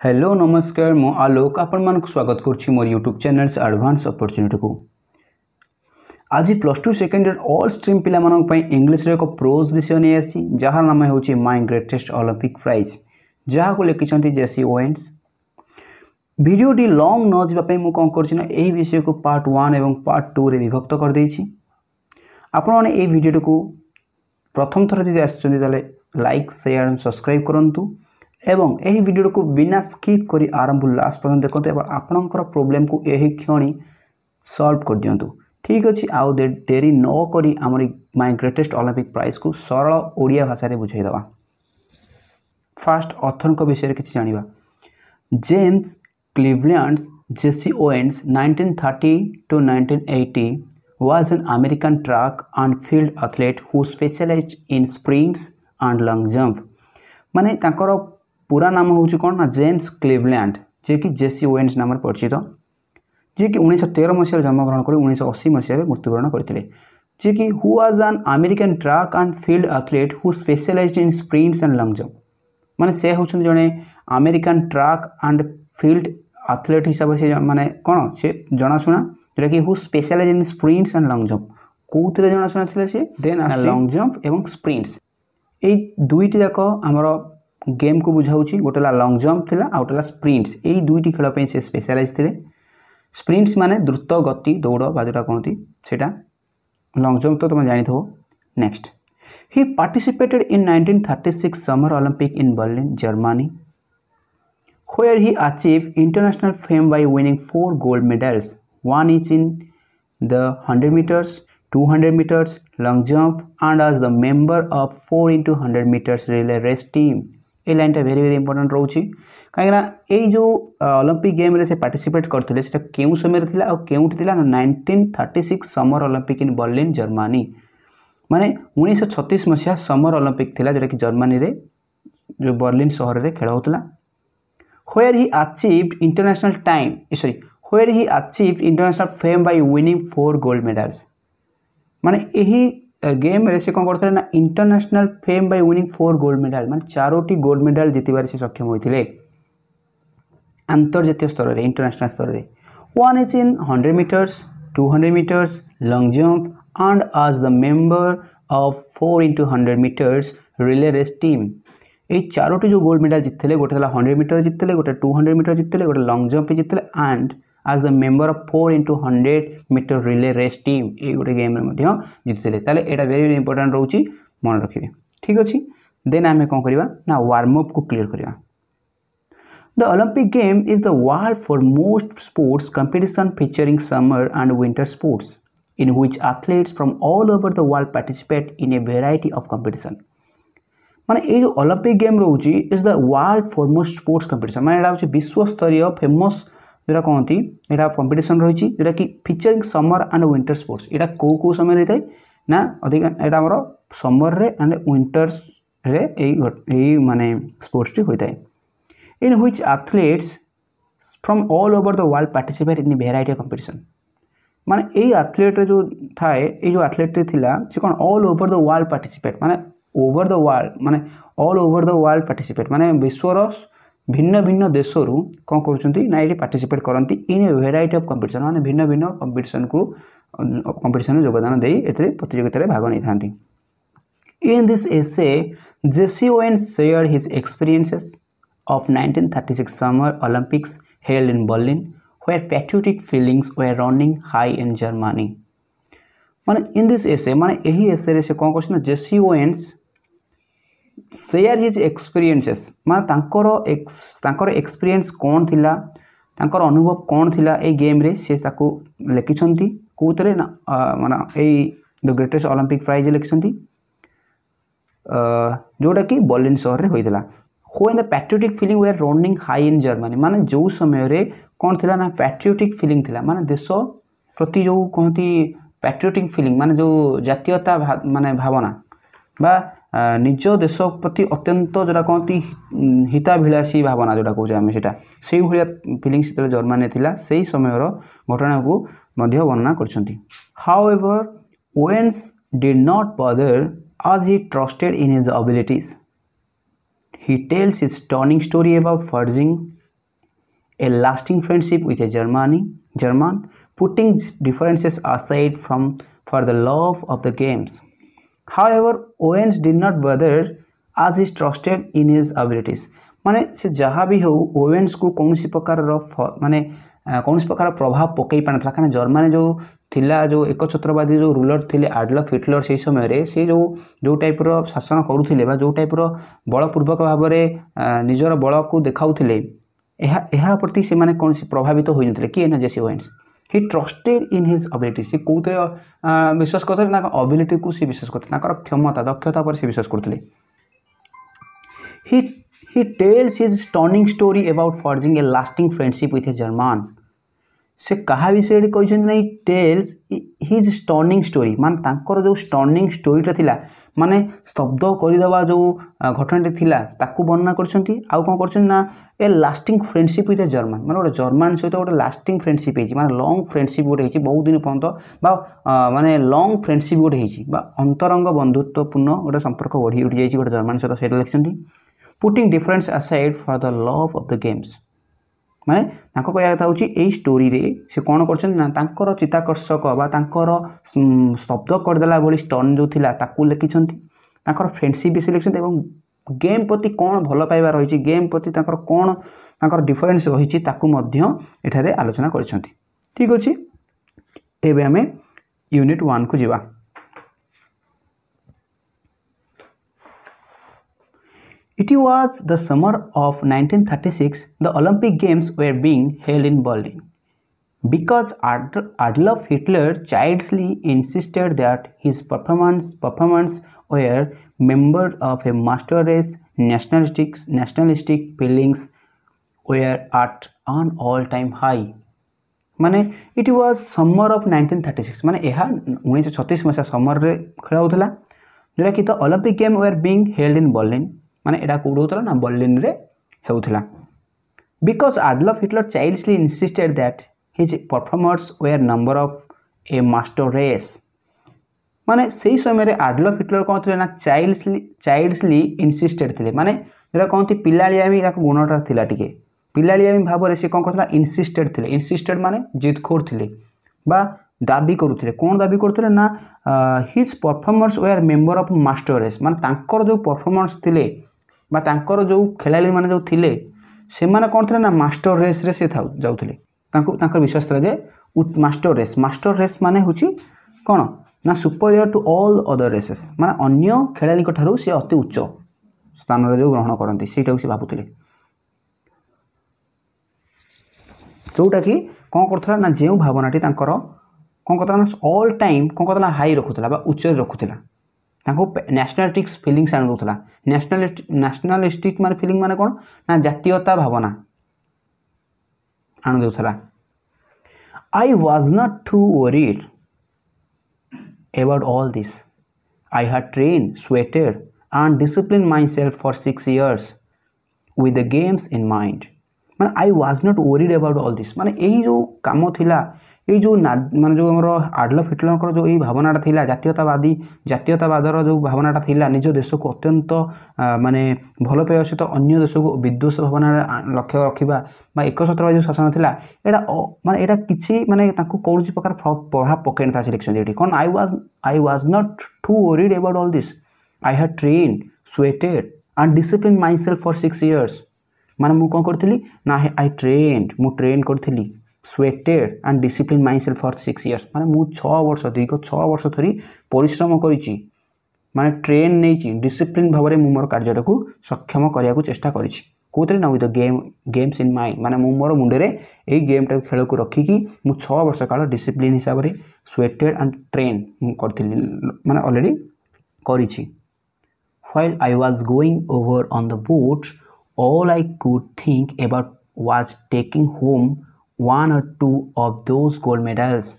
Hello नमस्कार मु आलोक आपण मानक स्वागत करछि मोर यूट्यूब चैनल एडवांस अपॉर्चुनिटी को। आज plus two second year all stream पिला मानक पई इंग्लिश रे एक प्रोज विषय नै आसी जहार नाम होछि माय ग्रेटेस्ट ओलंपिक प्राइज जहा को लिखिसंती जेसी ओवेन्स। वीडियो डी लॉन्ग न जिबा पई मु कोन करछि ना एही विषय को पार्ट 1 एवं पार्ट 2 रे विभक्त कर देछि। आपण माने ए वीडियो को प्रथम थर जदि आछिसंती ताले लाइक शेयर एंड सब्सक्राइब करंतु एवं यही वीडियो को बिना स्किप करी आरंभ लास्ट पर्यंत देखते आपणकर प्रोब्लेम को यही क्षणी सॉल्व कर दिंतु। ठीक अच्छे आउ डेरी न करी आमर माय ग्रेटेस्ट ओलंपिक प्राइज को सरल ओडिया भाषा रे बुझाईदेवा। फास्ट ऑथर विषय किसी जानिबा। James Cleveland Jesse Owens 1930 to 1980 was an American track and field athlete who specialized in sprints and long jump। माने तांकर पूरा नाम हूँ कौन ना जेम्स क्लीवलैंड जे कि जेसी ओवेन्स नाम परिचित, जे कि 1913 मसीह जन्मग्रहण कर 1980 मसीह मृत्युवरण करते, जे कि who was an American track and field athlete who specialised in sprints and long jump. माने से होछन जने American track and field athlete हिसाब से माने कौन से जनाशुना जोटा कि who specialise in sprints and long jump कौन जनाशुना थे से देन लॉन्ग जंप एवं स्प्रिंट्स ए दुईटी जाक आमर गेम को बुझाऊँ। गोटेला लॉन्ग जंप थिला आ गोटेला स्प्रिंट्स। यही दुईटी खेल पे से स्पेशलाइज थे। स्प्रिंट्स माने द्रुत गति दौड़ बा जोटा कहती सेटा, लॉन्ग जंप तो तुम जानी थो। Next he participated in 1936 summer Olympic in Berlin Germany where he achieved international fame by winning 4 gold medals, one each in the 100 meters, 200 meters, long jump and as the member of 4 into 100 meters relay race team। ये line टा very important रोचे कहीं ये जो Olympic game रे से participate करते सेटा केउ समय थिला और केउठी थिला 1936 summer Olympic in Berlin Germany. माने 1936 मसीहा समर ओलंपिक थिला जोटा कि जर्मनी रे जो बर्लिन शहर रे खेल होतला। where he achieved international fame by winning 4 gold medals। माने यही गेम रे से कौन करते ना international fame bye winning 4 gold medal माने 4टी गोल्ड मेडल जीतबार से सक्षम होइथिले अंतर्जातीय स्तर रे इंटरनेशनल स्तर रे। Won is in 100 metres, 200 metres, long jump and as the member of 4 into 100 metres relay race team. ए 4टी जो गोल्ड मेडल जीतले गोटे 100 मीटर जीतले, गोटे 200 मीटर जीतले, गोटे लॉन्ग जंप जीतले and as the member of 4 into 100 meter relay race team ये गोटे गेम रे मध्य जीतले। ताले एटा वेरी इंपोर्टेंट रहउची मन रखिबे। ठीक अछि देन आमे कोन करबा ना वार्म अप को क्लियर करबा। The Olympic game is the world for most sports competition featuring summer and winter sports in which athletes from all over the world participate in a variety of competition। माने ये जो Olympic game रहउची is the world foremost sports competition माने एटा होची विश्व स्तरीय famous जोटा कहती यहाँ कंपटीशन रही जोटा कि featuring summer and winter sports. यहाँ कौ समय रहता है ना अधिक यहाँ आम समर रे एंड विंटर रे यही माने स्पोर्ट्स टी होता है in which athletes from all over the world participate in variety of competition. माने यही एथलीट जो थाए ये जो एथलीट थिला से कौन all over the world participate माने ओवर द वर्ल्ड माने all over the world participate माने विश्वर भिन्न भिन्न देशरू कौन करछंती ना ये पार्टिसिपेट करंती in a variety of competition माने भिन्न भिन्न कंपटीशन को कंपटीशन में योगदान देई एतरे प्रतियोगिता रे भाग नै थांती। In this essay Jesse Owens shared his experiences of 1936 summer Olympics held in Berlin where patriotic feelings were running high in Germany। माने इन दिस एसे माने यही एसे रे से कौन करछ ना जेसी ओवेन्स शेयर हिज एक्सपीरियंसेस माने तांकर एक्सपीरियंस कौन थिला तांकर अनुभव कौन थिला ए गेम रे से ताको लिखिसंती कोतरे ना माने ए द ग्रेटेस्ट ओलंपिक प्राइज लिखिसंती जोटा कि बर्लिन शहर रे होइतला। When the patriotic feeling were running high in Germany माने जो समय रे कौन थिला ना पैट्रियोटिक फीलिंग थिला माने देश प्रति जो कहती पैट्रियोटिक फीलिंग माने जो जातीयता माने भावना बा निज देश प्रति अत्यंत जोटा कहती हिताभिलाषी भावना जोटा कहे आम से भाया फिलिंग्स जो जर्मनी थिला से समय घटना को मध्य वर्णना करछंती। However Owens did not bother as he trusted in his abilities। He tells his stunning story about forging a lasting friendship with a German, putting differences aside for the love of the games. However, Owens did not bother as he trusted in his abilities. माने से जहाँ भी हो Owens को कौन सी प्रकार माने कौन सी प्रकार प्रभाव पकई पान था कारण जर्मनी जो थिला जो एकछत्रवादी जो रूलर थिले एडल्फ हिटलर से समय रे से जो टाइप रो शासन करुथिले बा जो टाइप रो बलपूर्वक भाव में निजर बल को देखाउथिले एहा प्रति से माने कौन सी प्रभावित होई नथिले कि ना जेसी Owens he trusted in his ability से कोते विश्वास करथले ना एबिलिटी को से विश्वास करथले ना क्षमता दक्षता पर से विश्वास करथले he tells his stunning story about forging a lasting friendship with a German. से कहा विषय कहते नहीं टेल्स हिज स्टनिंग स्टोरी मान तांकर जो स्टनिंग स्टोरीटा थिला माने स्तब्ध करदेवा जो घटनाटी थिला ताकू वर्णना करछंती आउ कोन करछन ना a lasting friendship with a German माने गोटे जर्मन सहित गोटे लास्टिंग फ्रेंडशिप हेची माने लॉन्ग फ्रेंडशिप गोटे हेची बहुत दिन पर्यंत बा माने लॉन्ग फ्रेंडशिप गोटे हेची बा अंतरंग बंधुत्वपूर्ण गोटे संपर्क बढ़ी उठी जाइछि गोटे जर्मन सहित सेटा लिखछंती putting difference aside for the love of the games माने तांको कहया कथा होची एई स्टोरी रे से कोन करछन ना तांकर चिताकर्षक बा तांकर शब्द कर देला बोली स्टन जो थिला ताकू लिखिछंती तांकर फ्रेंडशिप भी लिखिछंती एवं गेम प्रति कोन भलो पाइबा रहिछि गेम प्रति तांकर कोन तांकर डिफरेंस रहिछि ताकू मध्य एठारे आलोचना करछंती ठीक अछि एबे हमें यूनिट 1 को जिवा It was the summer of 1936. The Olympic Games were being held in Berlin. Because Adolf Hitler childishly insisted that his performance were members of a master race, nationalistic feelings were at an all-time high. माने it was summer of 1936 माने यह 1936 मसीहा summer रे खेला होतला जोरा कि तो Olympic game were being held in Berlin माने एडा कोड होतला ना बर्लिन रे हेउथला because Adolf Hitler childly insisted that his performers were number of a master race माने सही समय रे एडल्फ हिटलर कोन थिले ना चाइल्डली इंसिस्टेड थिले माने जेरा कोनती पिलालियामी ताको गुणटा थिला टिके पिलालियामी भाव रे से कोन कहथला इंसिस्टेड थिले इंसिस्टेड माने जिदखोर थिले बा दाबी करुथिले कोन दाबी करुथिले ना his performers were member of master race माने तांकर जो परफॉर्मेंस थिले बा तांकर जो खेलाड़ी माने जो थिले से माने कोन थिले ना मास्टर रेस रे से जाउथिले तांकर विश्वास था जे मास्टर रेस माने होची कोन ना superior to all other races माने अन्य खेलाड़ी को ठारू से अति उच्च स्थान रे जो ग्रहण करंती सेटा से भाबुथिले जोटा कि कोन करथला ना जेउ भावनाटी तांकर कोन करथला ना ऑल टाइम कोन करथला हाई रखुथला बा उच्च रखुथला तांको नेशनलिस्टिक फीलिंग्स आनु दोथला नेशनलिस्टिक माने फीलिंग माने कोन ना जातीयता भावना आनु दोथला I was not too worried about all this I had trained sweated and discipline myself for 6 years with the games in mind माने I was not worried about all this माने यही जो काम थिला ये जो माने जो हमरो एडल्फ हिटलर जो यही भावनाटा थिला जातीयतावादर जो भावनाटा थिला निज देश को अत्यंत माने भल पाइबा सहित अन्य देश को विद्वेष भावना लक्ष्य रखिबा बा एकछत्रवादी जो शासन थिला एडा माने एडा किछि माने ताको कौनसी प्रकार प्रभाव पकेन था सिलेक्शन एटी कोन I was not too worried about all this I had trained sweated and discipline myself for 6 years माने मु कोन करथिली ना आई ट्रेन करथिली sweated and discipline myself for 6 years माने मु 6 वर्ष दीर्घ 6 वर्ष धरी परिश्रम करिछि माने ट्रेन नैछि डिसिप्लिन भाव में मोर कार्यटा को सक्षम करिया को चेष्टा करिछि कोतरे ना विद गेम्स इन माइंड माने मु मोर मुंडे रे एई गेमटा खेल को रखी कि मु 6 वर्ष काल डिसिप्लिन हिसाब रे स्वेटेड एंड ट्रेन करथिली माने ऑलरेडी करिछि while I was going over on the boat all I could think about was taking home 1 or 2 of those gold medals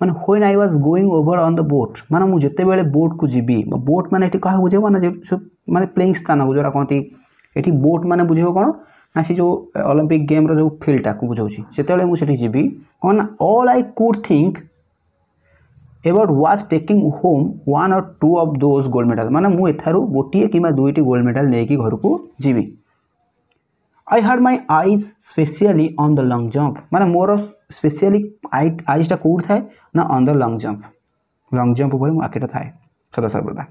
माने when I was going over on the boat माने मु जते बेले boat को GB boat माने एठी कहा बुझे माने प्लेइंग स्थान को जोरा कहती एठी बोट माने बुझेबो कोन ना से जो ओलंपिक गेम रो जो फील्डटा को बुझौछि सेते बेले मु सेठी जीबी कोन all I could think about was taking home 1 or 2 of those gold medals माने मु एथारु गोटिए किमा दुईटी गोल्ड मेडल नेकी घर को GB I had my eyes specially on the lung jump माने मोर स्पेशली आईजटा कौट थाए ना ऑन द लंग जंप उपर मो आखिटा थाए सदा सर्वदा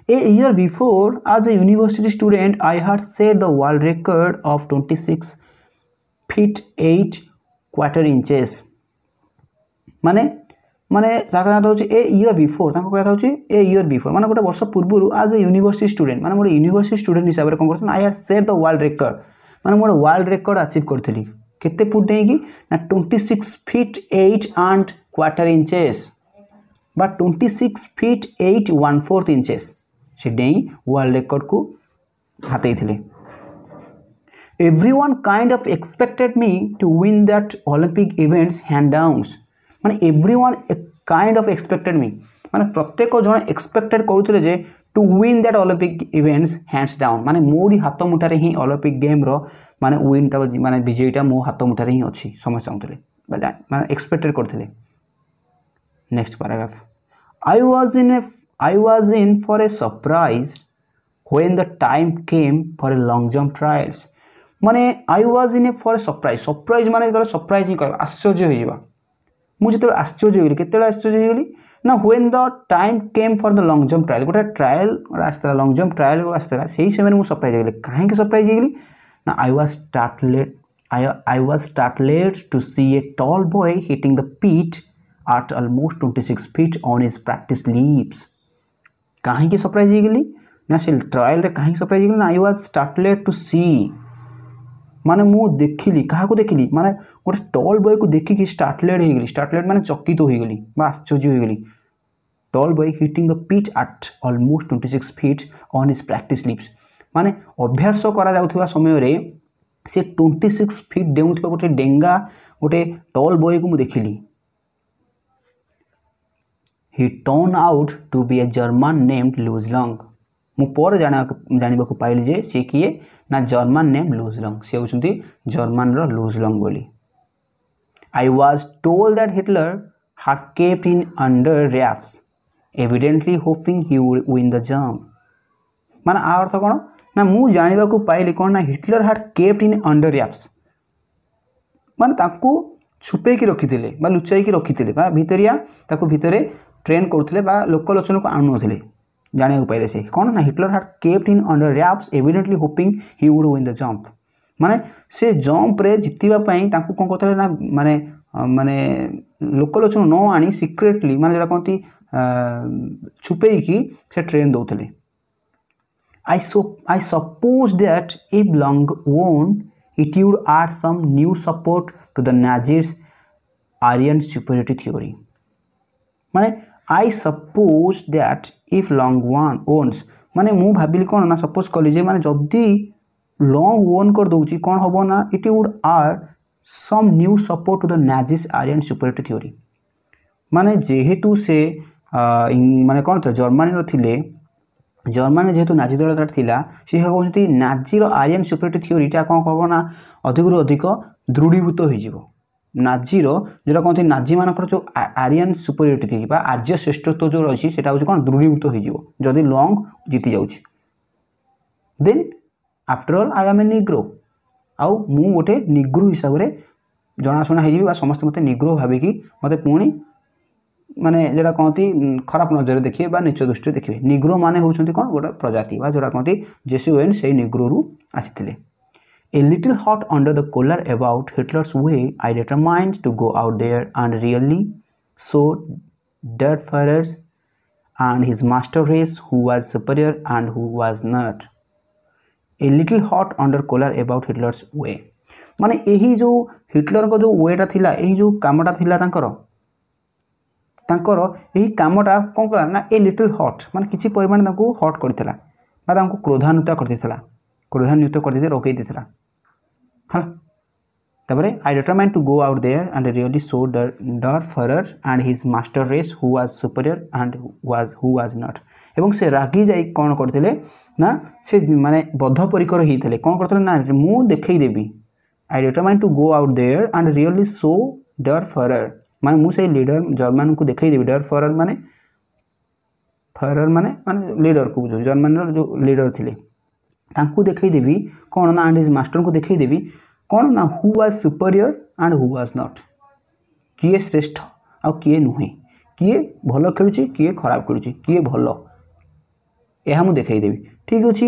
a year before as a university student I had set the world record of 26 feet 8 quarter inches माने माने कहता हूँ ए ईयर बिफोर कहता हूँ ए ईयर बिफोर माने गोटे वर्ष पूर्व एज ए यूनिवर्सिटी स्टूडेंट माने गोटे यूनिवर्सिटी स्टूडेंट हिसाब से कौन कर आई had set the world record माने गोटे वर्ल्ड रेकर्ड अचीव करी केते फुट डेईकी ना 26 feet 8 and quarter inches बा 26 feet 8 1/4 inches से डेई वर्ल्ड रेकर्ड को हाथई थिले everyone kind of expected me to win that Olympic events hand downs माने everyone kind of expected me माने प्रत्येक जन एक्सपेक्टेड करुले जे to win that Olympic events hands down माने मोरी हाथ मुठारे ही ओलंपिक गेम रो माने विनटा माने विजयटा मो हाथ मुठारे ही अच्छी समस्त चाहूले माने एक्सपेक्टेड करथिले next paragraph I was in for a surprise when the time came for a long jump trials माने I was in for surprise माने सरप्राइज ही कर आश्चर्य हो जावा मुझे तो आश्चर्य होगली केते आश्चर्य होगली ना when the time came for the long jump trial गोटे ट्रायल आसला लॉन्ग जंप ट्रायल आसला से समय मुझे सरप्राइज होगली कहीं सरप्राइज होगली ना I was startled to see a tall boy hitting the pit at almost 26 feet on his practice leaps कहीं सरप्राइज होगली ना से ट्रायल रे कहीं सरप्राइज होगली ना आई वाज स्टार्टलेड टू सी माने मु देखिली कहा को देखिली माने गोटे टॉल बॉय को देखिकी स्टार्टलेड माने चकित हो गली बा आश्चर्य हो गली tall boy hitting the pitch at almost 26 feet on his practice leaps माने अभ्यास करा जाउथबा समय रे से 26 feet डेउथबा गोटे डेंगा गोटे टॉल बॉय को मु देखिली he turn out to be a German named Luz Long मु पर जानिबा को पाइली जे से किए ना जर्मन नेम लुजलंग से होचंती जर्मन रो लुजलंग बोली I was told that Hitler had kept in under wraps evidently hoping he would win the jump माने आ अर्थ कोन ना मु जानिबा को पाइली कोन ना Hitler had kept in under wraps माने ताकू छुपे की रखिथिले बा लुचाई की रखिथिले बा भितरिया ताकू भितरे ट्रेन करथिले बा लोकलोचन को आनुथिले जाने को पाइले से कौन ना Hitler had kept in under raps evidently hopping he would win the jump माने से जंप रे जितिबा पई तांको कोन करथले ना माने माने लोकलोचन न आनी सीक्रेटली माने जरा कोंती छुपेई की से train दोथले I suppose that if Long won it would add some new support to the Nazis Aryan superiority theory माने I suppose that if Long owns माने मु भाबिली कोन ना सपोज कली जे माने जदी लॉन्ग ओन कर दोची कोन होबो ना it would are some new support to the Nazis Aryan superiority theory माने जेहेतु से माने कोन तो जर्मनी रो थिले जर्मनी जेहेतु नाजी दल थिला से कहउती नाजी रो आर्यन सुपरियरिटी थ्योरी ता कोन कहबो ना अधिक रु अधिक दृढ़ीभूत हो जिवो नाजीर जोटा कहते नाजी मानकर जो आर्यन सुपरियरिटी थी आर्य श्रेष्ठत्व जो रही है हूँ कौन दृढ़ीभूत हो जदि लॉन्ग जीति जाऊँ then after all I am a Negro आउ मु गोटे निग्रो हिसाब से जनाशुना हो समस्त मत निग्रो भाविकी मत पुणी माने जोटा कहती खराब नजर देखिए बा नीच दृष्टि देखिए निग्रो माने होउछंती कौन गोटे प्रजाति जोटा कहती जेसुएन से निग्रो रु आसीथिले A little hot under the collar about Hitler's way, I determined to go out there and really show Der Führer and his master race who was superior and who was not. A little hot under collar about Hitler's way. माने यही जो Hitler को जो वेटा थिला यही जो कामटा थिला तांकर यही कामटा कौन कला ना ए लिटिल हॉट माने किछि परिमाण तांको हॉट करथिला बा तांको क्रोधान्वित करथिला रोकै दिथिला हाँ तबरे I determine to go out there and really show der Fuhrer and his master race who was superior and who was not एवं से रागी जाई कौन करथिले ना से माने बद्धपरिकर होइथिले कौन करथिले ना मु देखै देबी I determine to go out there and really show der Fuhrer माने मु से लीडर जर्मन को देखै देबी डर फरर माने लीडर को जो जर्मन जो लीडर थिले तांकु देखैदेवी कौन ना एंड हिज मास्टर को देखैदेवी कौन ना who was superior and who was not, किए श्रेष्ठ आ किए नुहे, किए भल खेलुची किए खराब खेलुची, किए भल यह मुझे देखैदेवी। ठीक अच्छे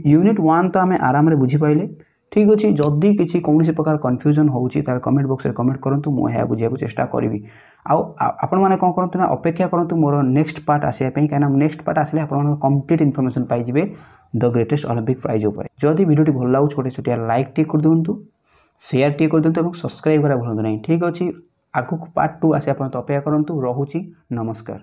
यूनिट 1 तो आम आराम बुझी पाइले। ठीक अच्छे जदि किसी कौन प्रकार कन्फ्यूजन होची तार कमेंट बॉक्स में कमेंट करूँ, मुझे बुझा चेष्टा करी। आपण मैंने कौन करूँ ना अपेक्षा करूँ मोर नेक्स्ट पार्ट आसापी, कहीं नेक्स्ट पार्ट आसे आप कंप्लीट इनफॉरमेशन पाइबे द ग्रेटेस्ट ओलंपिक प्राइज उपर। जदि वीडियो भल लगे छोटे छोटिया लाइक टी कर दिंतु, शेयर टी कर दिंतु और सब्सक्राइब करा भूलु नहीं। ठीक अच्छे आगक पार्ट 2 आसे आप अपेक्षा करूँ। रोची नमस्कार।